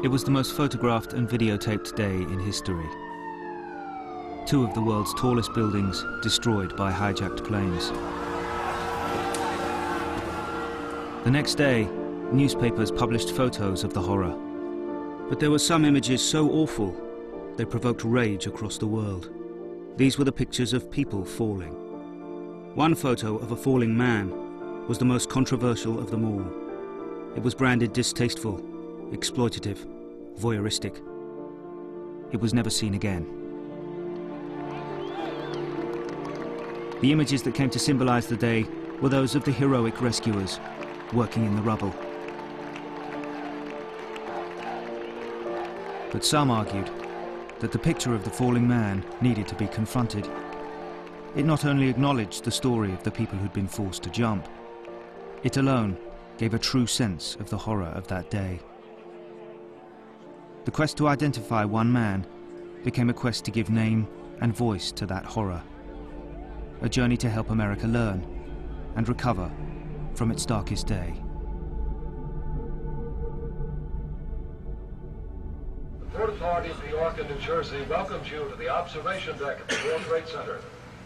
It was the most photographed and videotaped day in history. Two of the world's tallest buildings destroyed by hijacked planes. The next day, newspapers published photos of the horror. But there were some images so awful, they provoked rage across the world. These were the pictures of people falling. One photo of a falling man was the most controversial of them all. It was branded distasteful, exploitative, voyeuristic. It was never seen again. The images that came to symbolize the day were those of the heroic rescuers working in the rubble. But some argued that the picture of the falling man needed to be confronted. It not only acknowledged the story of the people who'd been forced to jump, it alone gave a true sense of the horror of that day. The quest to identify one man became a quest to give name and voice to that horror. A journey to help America learn and recover from its darkest day. The Port Authority of New York and New Jersey welcomes you to the observation deck of the World Trade Center.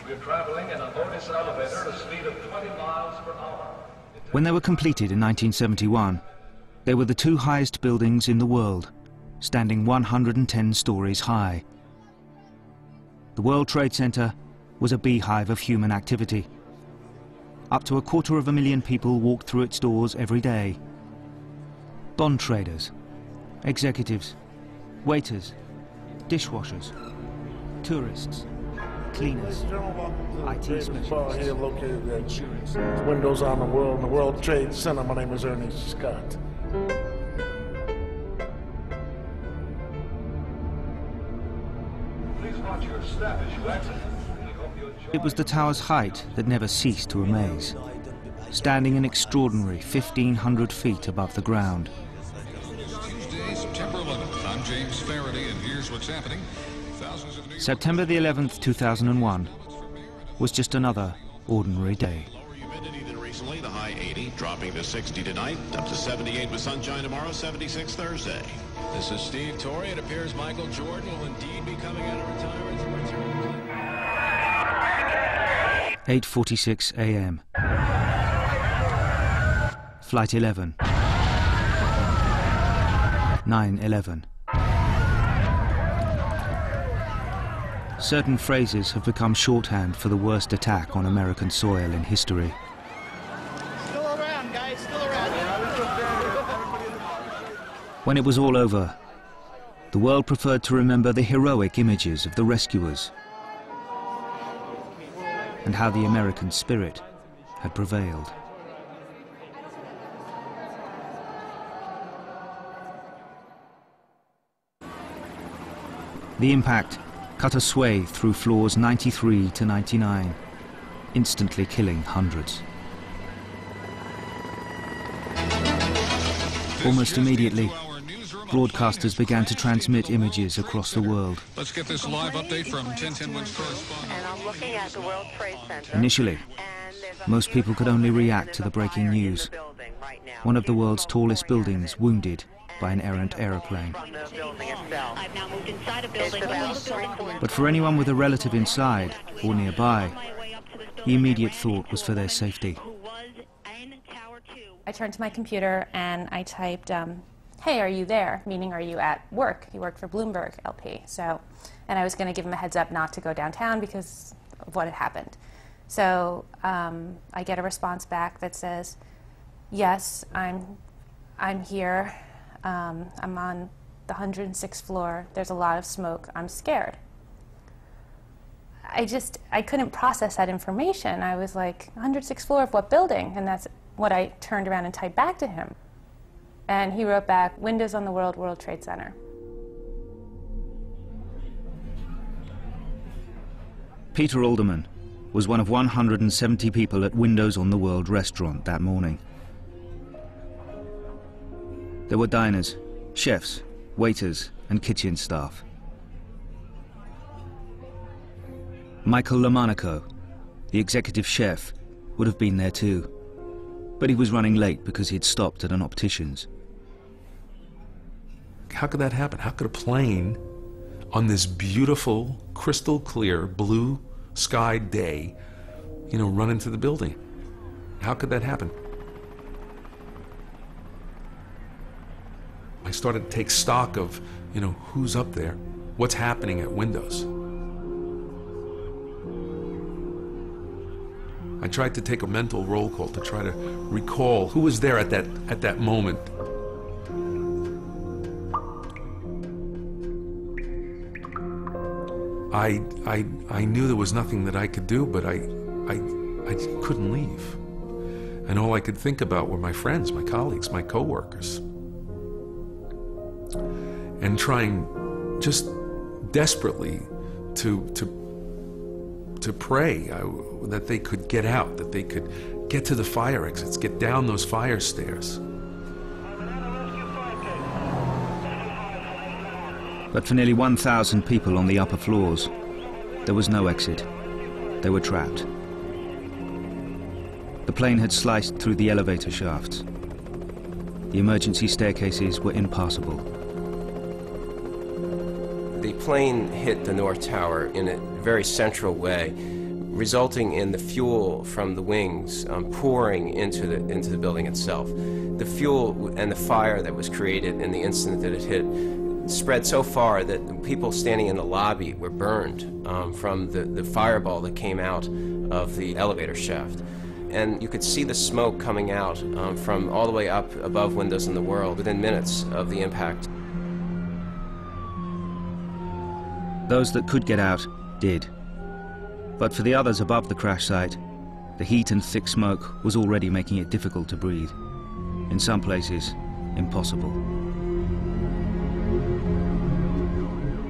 We are traveling in an Otis elevator at a speed of 20 miles per hour. When they were completed in 1971, they were the two highest buildings in the world, standing 110 stories high. The World Trade Center was a beehive of human activity. Up to 250,000 people walked through its doors every day. Bond traders, executives, waiters, dishwashers, tourists, cleaners, IT specialists, Here located at Windows on the World in the World Trade Center. My name is Ernest Scott. Please watch your step as you exit. We hope you enjoy. It was the tower's height that never ceased to amaze, standing an extraordinary 1,500 feet above the ground. Tuesday, September 11th. I'm James Faraday, and here's what's happening. September the 11th, 2001 was just another ordinary day. Lower humidity than recently, the high 80, dropping to 60 tonight, up to 78 with sunshine tomorrow, 76 Thursday. This is Steve Torrey. It appears Michael Jordan will indeed be coming out of retirement. 8:46 a.m. Flight 11. 9/11. Certain phrases have become shorthand for the worst attack on American soil in history. Still around, guys, still around. When it was all over, the world preferred to remember the heroic images of the rescuers and how the American spirit had prevailed. The impact cut a swathe through floors 93 to 99, instantly killing hundreds. Almost immediately, broadcasters began to transmit images across the world. Let's get this live update from 1010 Wins correspondent. And I'm looking at the World Trade Center. Initially, most people could only react to the breaking news. One of the world's tallest buildings wounded by an errant aeroplane. I've now moved inside a building. But for anyone with a relative inside or nearby, the immediate thought was for their safety. I turned to my computer and I typed, hey, are you there? Meaning, are you at work? He worked for Bloomberg LP. And I was going to give him a heads up not to go downtown because of what had happened. So I get a response back that says, yes, I'm here. I'm on the 106th floor. There's a lot of smoke. I'm scared. I couldn't process that information. I was like, 106th floor of what building? And that's what I turned around and typed back to him. And he wrote back, Windows on the World, World Trade Center. Peter Alderman was one of 170 people at Windows on the World restaurant that morning. There were diners, chefs, waiters, and kitchen staff. Michael Lomonaco, the executive chef, would have been there too, but he was running late because he had stopped at an optician's. How could that happen? How could a plane on this beautiful, crystal clear, blue sky day, you know, run into the building? How could that happen? I started to take stock of, you know, who's up there, what's happening at windows. I tried to take a mental roll call to try to recall who was there at that moment. I knew there was nothing that I could do, but I couldn't leave. And all I could think about were my friends, my colleagues, my coworkers. And trying just desperately to pray that they could get out, that they could get to the fire exits, get down those fire stairs. But for nearly 1,000 people on the upper floors, there was no exit. They were trapped. The plane had sliced through the elevator shafts. The emergency staircases were impassable. The plane hit the North Tower in a very central way, resulting in the fuel from the wings pouring into the building itself. The fuel and the fire that was created in the instant that it hit spread so far that the people standing in the lobby were burned from the fireball that came out of the elevator shaft. And you could see the smoke coming out from all the way up above Windows in the World within minutes of the impact. Those that could get out did. But for the others above the crash site, the heat and thick smoke was already making it difficult to breathe. In some places, impossible.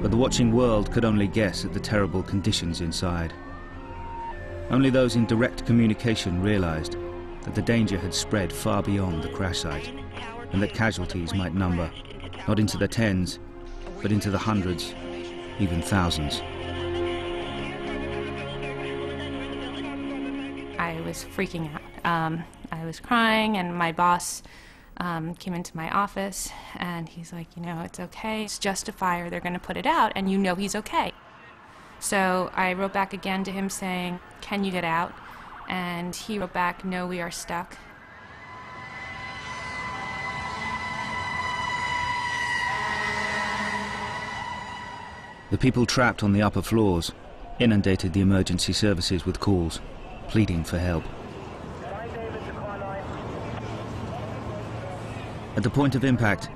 But the watching world could only guess at the terrible conditions inside. Only those in direct communication realized that the danger had spread far beyond the crash site, and that casualties might number, not into the tens, but into the hundreds, even thousands. I was freaking out. I was crying, and my boss came into my office, and he's like, you know, it's okay. It's just a fire. They're going to put it out, and you know he's okay. So I wrote back again to him saying, can you get out? And he wrote back, no, we are stuck. The people trapped on the upper floors inundated the emergency services with calls, pleading for help. At the point of impact,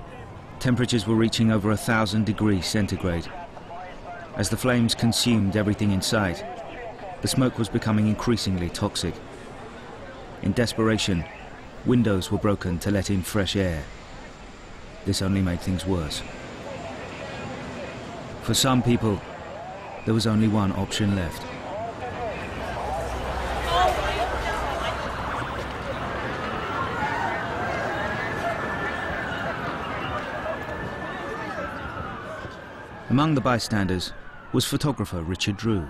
temperatures were reaching over 1,000 degrees centigrade. As the flames consumed everything in sight, the smoke was becoming increasingly toxic. In desperation, windows were broken to let in fresh air. This only made things worse. For some people, there was only one option left. Among the bystanders was photographer Richard Drew.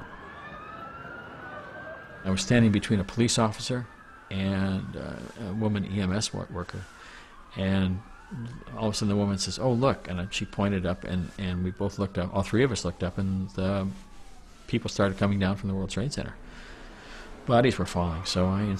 I was standing between a police officer and a woman EMS worker, and all of a sudden the woman says, oh look, and she pointed up, and we both looked up, all three of us looked up, and the people started coming down from the World Trade Center. Bodies were falling, so I